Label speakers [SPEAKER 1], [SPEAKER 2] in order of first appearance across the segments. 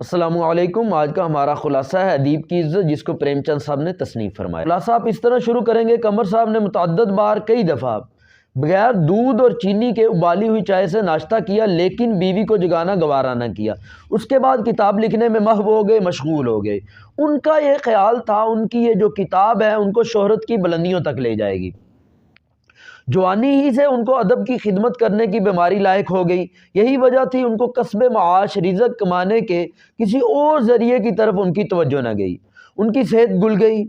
[SPEAKER 1] السلام علیکم۔ آج کا ہمارا خلاصہ ہے ادیب کی عزت، جس کو پریم چند صاحب نے تصنیف فرمایا۔ خلاصہ آپ اس طرح شروع کریں گے، قمر صاحب نے متعدد بار کئی دفعہ بغیر دودھ اور چینی کے ابالی ہوئی چائے سے ناشتہ کیا، لیکن بیوی کو جگانا گوارا نہ کیا۔ اس کے بعد کتاب لکھنے میں محو ہو گئے، مشغول ہو گئے۔ ان کا یہ خیال تھا ان کی یہ جو کتاب ہے ان کو شہرت کی بلندیوں تک لے جائے گی۔ جوانی ہی سے ان کو ادب کی خدمت کرنے کی بیماری لاحق ہو گئی۔ یہی وجہ تھی ان کو کسب معاش، رزق کمانے کے کسی اور ذریعے کی طرف ان کی توجہ نہ گئی۔ ان کی صحت گل گئی۔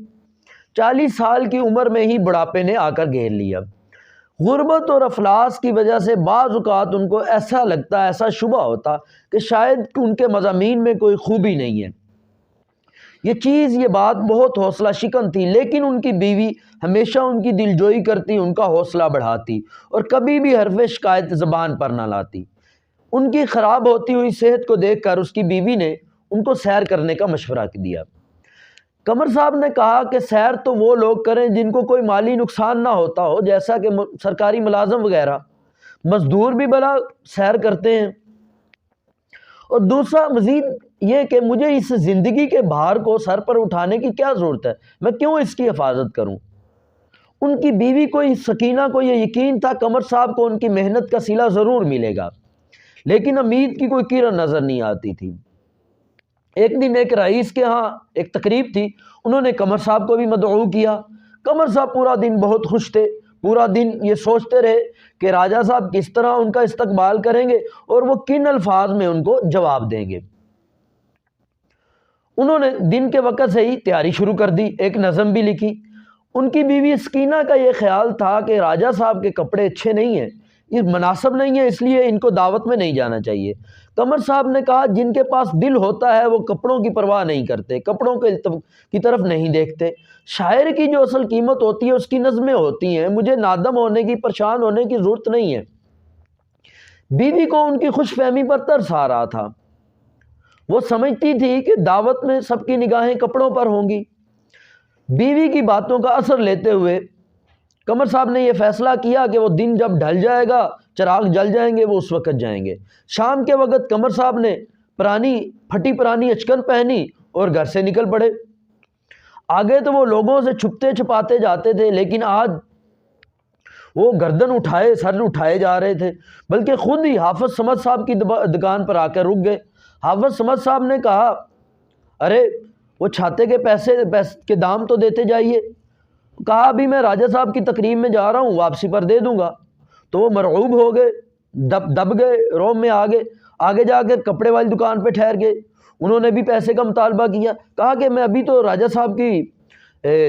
[SPEAKER 1] 40 سال کی عمر میں ہی بڑھاپے نے آ کر گھیر لیا۔ غربت اور افلاس کی وجہ سے بعض اوقات ان کو ایسا لگتا، ایسا شبہ ہوتا کہ شاید ان کے مضامین میں کوئی خوبی نہیں ہے۔ یہ بات بہت حوصلہ شکن تھی، لیکن ان کی بیوی ہمیشہ ان کی دلجوئی کرتی، ان کا حوصلہ بڑھاتی اور کبھی بھی حرف شکایت زبان پر نہ لاتی۔ ان کی خراب ہوتی ہوئی صحت کو دیکھ کر اس کی بیوی نے ان کو سیر کرنے کا مشورہ دیا۔ قمر صاحب نے کہا کہ سیر تو وہ لوگ کریں جن کو کوئی مالی نقصان نہ ہوتا ہو، جیسا کہ سرکاری ملازم وغیرہ۔ مزدور بھی بلا سیر کرتے ہیں۔ اور دوسرا مزید یہ کہ مجھے اس زندگی کے بھار کو سر پر اٹھانے کی کیا ضرورت ہے، میں کیوں اس کی حفاظت کروں۔ ان کی بیوی کو، سکینہ کو یہ یقین تھا قمر صاحب کو ان کی محنت کا صلہ ضرور ملے گا، لیکن امید کی کوئی کرن نظر نہیں آتی تھی۔ ایک دن ایک رئیس کے ہاں ایک تقریب تھی، انہوں نے قمر صاحب کو بھی مدعو کیا۔ قمر صاحب پورا دن بہت خوش تھے، پورا دن یہ سوچتے رہے کہ راجہ صاحب کس طرح ان کا استقبال کریں گے اور وہ کن الفاظ میں ان کو جواب دیں گے۔ انہوں نے دن کے وقت سے ہی تیاری شروع کر دی، ایک نظم بھی لکھی۔ ان کی بیوی سکینہ کا یہ خیال تھا کہ راجہ صاحب کے کپڑے اچھے نہیں ہیں، یہ مناسب نہیں ہے، اس لیے ان کو دعوت میں نہیں جانا چاہیے۔ قمر صاحب نے کہا جن کے پاس دل ہوتا ہے وہ کپڑوں کی پرواہ نہیں کرتے، کپڑوں کی طرف نہیں دیکھتے۔ شاعر کی جو اصل قیمت ہوتی ہے اس کی نظمیں ہوتی ہیں، مجھے نادم ہونے کی، پریشان ہونے کی ضرورت نہیں ہے۔ بیوی کو ان کی خوش فہمی پر ترس آ رہا تھا۔ وہ سمجھتی تھی کہ دعوت میں سب کی نگاہیں کپڑوں پر ہوں گی۔ بیوی کی باتوں کا اثر لیتے ہوئے قمر صاحب نے یہ فیصلہ کیا کہ وہ دن جب ڈھل جائے گا، چراغ جل جائیں گے، وہ اس وقت جائیں گے۔ شام کے وقت قمر صاحب نے پھٹی پرانی اچکن پہنی اور گھر سے نکل پڑے۔ آگے تو وہ لوگوں سے چھپتے چھپاتے جاتے تھے، لیکن آج وہ گردن اٹھائے، سر اٹھائے جا رہے تھے، بلکہ خود ہی حافظ صمد صاحب کی دکان پر آ کر رک گئے۔ حافظ صمد صاحب نے کہا، ارے وہ چھاتے کے پیسے کے دام تو دیتے جائیے۔ کہا ابھی میں راجہ صاحب کی تقریب میں جا رہا ہوں، واپسی پر دے دوں گا۔ تو وہ مرعوب ہو گئے، دب گئے، روم میں آگے جا کر کپڑے والی دکان پہ ٹھہر گئے۔ انہوں نے بھی پیسے کا مطالبہ کیا، کہا کہ میں ابھی تو راجہ صاحب کی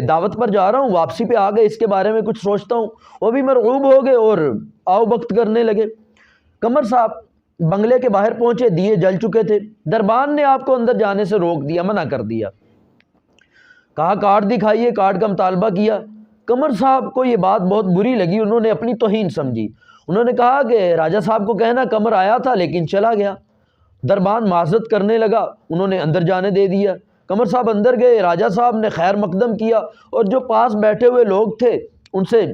[SPEAKER 1] دعوت پر جا رہا ہوں، واپسی پہ آ گئے، اس کے بارے میں کچھ سوچتا ہوں۔ وہ بھی مرعوب ہو گئے اور آؤ بخت کرنے لگے۔ قمر صاحب بنگلے کے باہر پہنچے، دیے جل چکے تھے۔ دربان نے آپ کو اندر جانے سے روک دیا، منع کر دیا، کہا کارڈ دکھائیے، کارڈ کا مطالبہ کیا۔ قمر صاحب کو یہ بات بہت بری لگی، انہوں نے اپنی توہین سمجھی۔ انہوں نے کہا کہ راجہ صاحب کو کہنا قمر آیا تھا لیکن چلا گیا۔ دربان معذرت کرنے لگا، انہوں نے اندر جانے دے دیا۔ قمر صاحب اندر گئے، راجہ صاحب نے خیر مقدم کیا اور جو پاس بیٹھے ہوئے لوگ تھے ان سے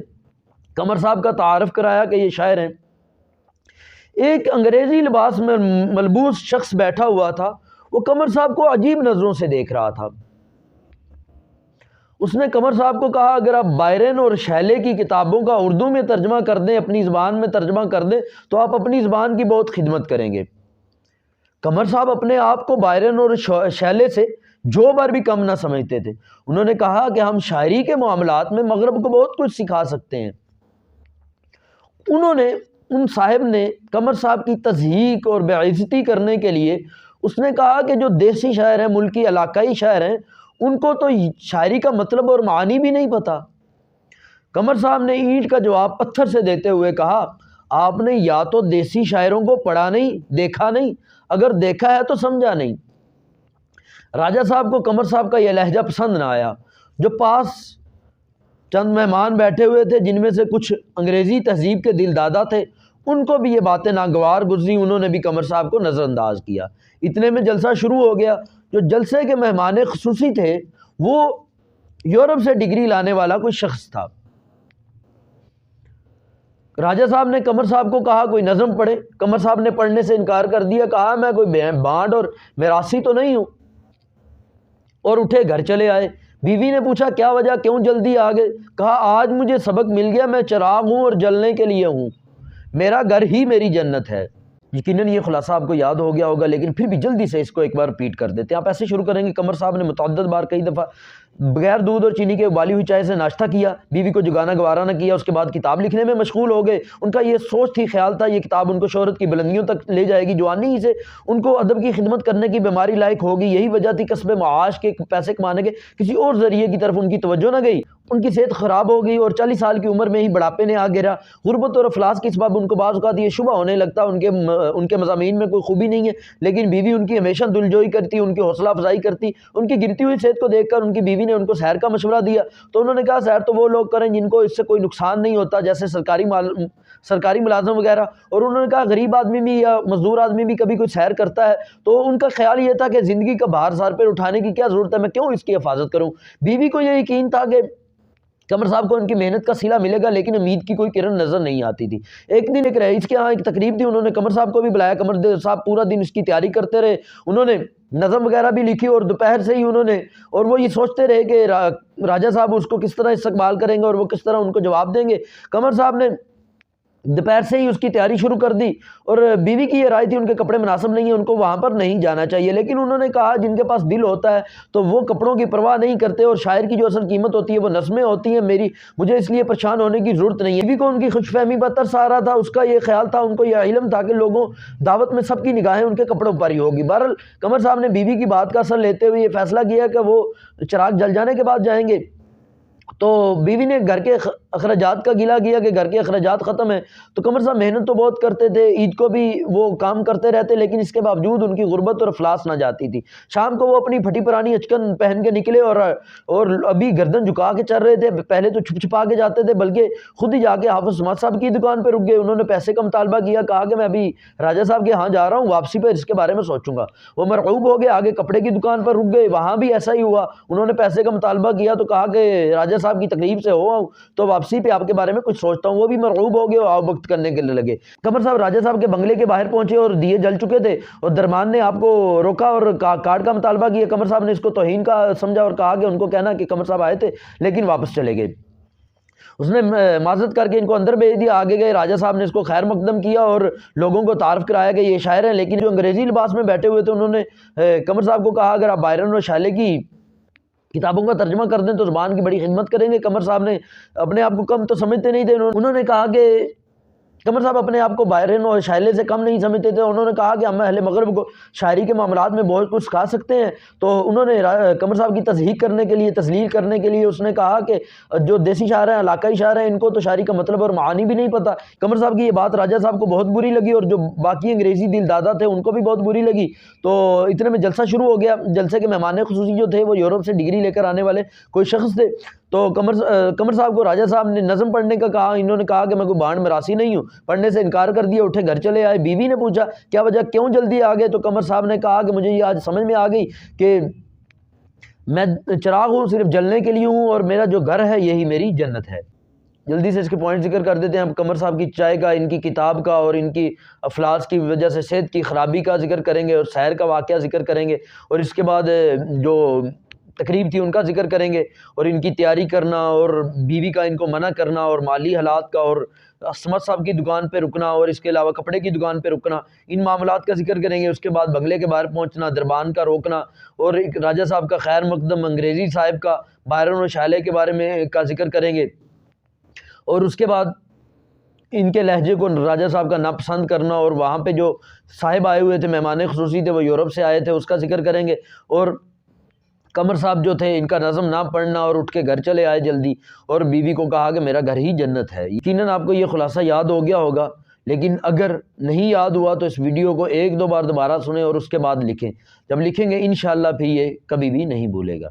[SPEAKER 1] قمر صاحب کا تعارف کرایا کہ یہ شاعر ہیں۔ ایک انگریزی لباس میں ملبوس شخص بیٹھا ہوا تھا، وہ قمر صاحب کو عجیب نظروں سے دیکھ رہا تھا۔ اس نے قمر صاحب کو کہا اگر آپ بائرن اور شیلے کی کتابوں کا اردو میں ترجمہ کر دیں، اپنی زبان میں ترجمہ کر دیں تو آپ اپنی زبان کی بہت خدمت کریں گے۔ قمر صاحب اپنے آپ کو بائرن اور شیلے سے جو بار بھی کم نہ سمجھتے تھے۔ انہوں نے کہا کہ ہم شاعری کے معاملات میں مغرب کو بہت کچھ سکھا سکتے ہیں۔ ان صاحب نے قمر صاحب کی تضحیک اور بے عزتی کرنے کے لیے اس نے کہا کہ جو دیسی شاعر ہیں، ملکی علاقائی شاعر ہیں، ان کو تو شاعری کا مطلب اور معنی بھی نہیں پتہ۔ قمر صاحب نے اینٹ کا جواب پتھر سے دیتے ہوئے کہا، آپ نے یا تو دیسی شاعروں کو پڑھا نہیں، دیکھا نہیں، اگر دیکھا ہے تو سمجھا نہیں۔ راجہ صاحب کو قمر صاحب کا یہ لہجہ پسند نہ آیا۔ جو پاس چند مہمان بیٹھے ہوئے تھے جن میں سے کچھ انگریزی تہذیب کے دل دادا تھے، ان کو بھی یہ باتیں ناگوار گزری، انہوں نے بھی قمر صاحب کو نظر انداز کیا۔ اتنے میں جلسہ شروع ہو گیا۔ جو جلسے کے مہمان خصوصی تھے وہ یورپ سے ڈگری لانے والا کوئی شخص تھا۔ راجہ صاحب نے قمر صاحب کو کہا کوئی نظم پڑھے، قمر صاحب نے پڑھنے سے انکار کر دیا، کہا میں کوئی بانڈ اور میراثی تو نہیں ہوں، اور اٹھے گھر چلے آئے۔ بیوی نے پوچھا کیا وجہ، کیوں جلدی آ گئے؟ کہا آج مجھے سبق مل گیا، میں چراغ ہوں اور جلنے کے لیے ہوں، میرا گھر ہی میری جنت ہے۔ یقیناً یہ خلاصہ آپ کو یاد ہو گیا ہوگا، لیکن پھر بھی جلدی سے اس کو ایک بار ریپیٹ کر دیتے ہیں۔ آپ ایسے شروع کریں گے، قمر صاحب نے متعدد بار کئی دفعہ بغیر دودھ اور چینی کے ابالی ہوئی چائے سے ناشتہ کیا، بیوی کو جگانا گوارا نہ کیا، اس کے بعد کتاب لکھنے میں مشغول ہو گئے۔ ان کا یہ سوچ تھی، خیال تھا یہ کتاب ان کو شہرت کی بلندیوں تک لے جائے گی، جوانی ہی سے ان کو ادب کی خدمت کرنے کی بیماری لائق ہوگی۔ یہی وجہ تھی کسب معاش کے، پیسے کمانے کے کسی اور ذریعے کی طرف ان کی توجہ نہ گئی۔ ان کی صحت خراب ہو گئی اور 40 سال کی عمر میں ہی بڑھاپے نے آ گرا۔ غربت اور افلاس کے سبب ان کو بعض اوقات یہ شبہ ہونے لگتا ان کے مضامین میں کوئی خوبی نہیں ہے، لیکن بیوی ان کی ہمیشہ دلجوئی کرتی، ان کی حوصلہ افزائی کرتی۔ ان کی گرتی ہوئی صحت کو دیکھ کر ان کی بیوی نے ان کو سیر کا مشورہ دیا، تو انہوں نے کہا سیر تو وہ لوگ کریں جن کو اس سے کوئی نقصان نہیں ہوتا، جیسے سرکاری ملازم وغیرہ۔ اور انہوں نے کہا غریب آدمی بھی یا مزدور آدمی بھی کبھی کوئی سیر کرتا ہے۔ تو ان کا خیال یہ تھا کہ زندگی کا بھار سر پہ اٹھانے کی کیا ضرورت ہے، میں کیوں اس کی حفاظت کروں۔ بیوی کو یہ یقین تھا کہ قمر صاحب کو ان کی محنت کا صلہ ملے گا، لیکن امید کی کوئی کرن نظر نہیں آتی تھی۔ ایک دن ایک رئیس کے ہاں ایک تقریب تھی، انہوں نے قمر صاحب کو بھی بلایا۔ قمر صاحب پورا دن اس کی تیاری کرتے رہے، انہوں نے نظم وغیرہ بھی لکھی، اور دوپہر سے ہی انہوں نے، اور وہ یہ سوچتے رہے کہ راجہ صاحب اس کو کس طرح استقبال کریں گے اور وہ کس طرح ان کو جواب دیں گے۔ قمر صاحب نے دوپہر سے ہی اس کی تیاری شروع کر دی، اور بیوی کی یہ رائے تھی ان کے کپڑے مناسب نہیں ہیں، ان کو وہاں پر نہیں جانا چاہیے، لیکن انہوں نے کہا جن کے پاس دل ہوتا ہے تو وہ کپڑوں کی پرواہ نہیں کرتے، اور شاعر کی جو اصل قیمت ہوتی ہے وہ نظمیں ہوتی ہیں، مجھے اس لیے پریشان ہونے کی ضرورت نہیں ہے۔ بیوی کو ان کی خوش فہمی پر ترس آ رہا تھا، اس کا یہ خیال تھا، ان کو یہ علم تھا کہ لوگوں دعوت میں سب کی نگاہیں ان کے کپڑوں پر ہی ہوگی۔ بہرحال قمر صاحب نے بیوی کی بات کا اثر لیتے ہوئے یہ فیصلہ کیا کہ وہ چراغ جل جانے کے بعد جائیں گے۔ تو بیوی نے گھر کے اخراجات کا گلہ کیا کہ گھر کے اخراجات ختم ہیں، تو قمر صاحب محنت تو بہت کرتے تھے، عید کو بھی وہ کام کرتے رہتے، لیکن اس کے باوجود ان کی غربت اور افلاس نہ جاتی تھی۔ شام کو وہ اپنی پھٹی پرانی اچکن پہن کے نکلے، اور ابھی گردن جھکا کے چل رہے تھے، پہلے تو چھپ چھپا کے جاتے تھے، بلکہ خود ہی جا کے حافظ سماعت صاحب کی دکان پہ رک گئے۔ انہوں نے پیسے کا مطالبہ کیا، کہا کہ میں ابھی راجہ صاحب کے ہاں جا رہا ہوں، واپسی پہ اس کے بارے میں سوچوں گا۔ وہ مرعوب ہو گئے، آگے کپڑے کی دکان پر رک گئے، وہاں بھی ایسا ہی ہوا۔ انہوں نے پیسے کا مطالبہ کیا تو کہا کہ راجہ صاحب کی تقریب سے ہوا ہوں تو واپسی پہ آپ کے بارے میں کچھ سوچتا ہوں۔ وہ بھی مرعوب ہو گئے اور آؤ وقت کرنے کے لیے لگے۔ قمر صاحب راجہ صاحب کے بنگلے کے باہر پہنچے اور دیے جل چکے تھے، اور درمان نے آپ کو روکا اور کارڈ کا مطالبہ کیا۔ قمر صاحب نے اس کو توہین کا سمجھا اور کہا کہ ان کو کہنا کہ قمر صاحب آئے تھے لیکن واپس چلے گئے۔ اس نے معذرت کر کے ان کو اندر بھیج دیا۔ آگے گئے، راجہ صاحب نے اس کو خیر مقدم کیا اور لوگوں کو تعارف کرایا کہ یہ شاعر ہیں، لیکن جو انگریزی لباس میں بیٹھے ہوئے تھے انہوں نے قمر صاحب کو کہا اگر آپ بائرن اور شیلے کی کتابوں کا ترجمہ کر دیں تو زبان کی بڑی خدمت کریں گے۔ قمر صاحب نے اپنے آپ کو کم تو سمجھتے نہیں تھے، انہوں نے کہا کہ قمر صاحب اپنے آپ کو بائرن اور شائلے سے کم نہیں سمجھتے تھے۔ انہوں نے کہا کہ ہم اہل مغرب کو شاعری کے معاملات میں بہت کچھ سکھا سکتے ہیں۔ تو انہوں نے قمر صاحب کی تصحیح کرنے کے لیے، تسلیل کرنے کے لیے اس نے کہا کہ جو دیسی شاعر ہیں، علاقائی شاعر ہیں، ان کو تو شاعری کا مطلب اور معانی بھی نہیں پتہ۔ قمر صاحب کی یہ بات راجہ صاحب کو بہت بری لگی، اور جو باقی انگریزی دل دادا تھے ان کو بھی بہت بری لگی۔ تو اتنے میں جلسہ شروع ہو گیا۔ جلسے کے مہمان خصوصی جو تھے وہ یورپ سے ڈگری لے کر آنے والے کوئی شخص تھے۔ تو قمر صاحب کو راجہ صاحب نے نظم پڑھنے کا کہا، انہوں نے کہا کہ میں کوئی بانڈ میراثی نہیں ہوں، پڑھنے سے انکار کر دیا، اٹھے گھر چلے آئے۔ بیوی نے پوچھا کیا وجہ، کیوں جلدی آ گئے؟ تو قمر صاحب نے کہا کہ مجھے یہ آج سمجھ میں آ گئی کہ میں چراغ ہوں، صرف جلنے کے لیے ہوں، اور میرا جو گھر ہے یہی میری جنت ہے۔ جلدی سے اس کے پوائنٹ ذکر کر دیتے ہیں ہم۔ قمر صاحب کی چائے کا، ان کی کتاب کا، اور ان کی افلاس کی وجہ سے صحت کی خرابی کا ذکر کریں گے، اور سیر کا واقعہ ذکر کریں گے، اور اس کے بعد جو تقریب تھی ان کا ذکر کریں گے، اور ان کی تیاری کرنا، اور بیوی کا ان کو منع کرنا، اور مالی حالات کا، اور سمت صاحب کی دکان پہ رکنا، اور اس کے علاوہ کپڑے کی دکان پہ رکنا، ان معاملات کا ذکر کریں گے۔ اس کے بعد بنگلے کے باہر پہنچنا، دربان کا روکنا، اور ایک راجہ صاحب کا خیر مقدم، انگریزی صاحب کا بائرن اور شائلے کے بارے میں کا ذکر کریں گے، اور اس کے بعد ان کے لہجے کو راجہ صاحب کا ناپسند کرنا، اور وہاں پہ جو صاحب آئے ہوئے تھے، مہمان خصوصی تھے، وہ یورپ سے آئے تھے، اس کا ذکر کریں گے، اور قمر صاحب جو تھے ان کا نظم نہ پڑھنا، اور اٹھ کے گھر چلے آئے جلدی، اور بیوی کو کہا کہ میرا گھر ہی جنت ہے۔ یقیناً آپ کو یہ خلاصہ یاد ہو گیا ہوگا، لیکن اگر نہیں یاد ہوا تو اس ویڈیو کو ایک دو بار دوبارہ سنیں اور اس کے بعد لکھیں۔ جب لکھیں گے انشاءاللہ پھر یہ کبھی بھی نہیں بھولے گا۔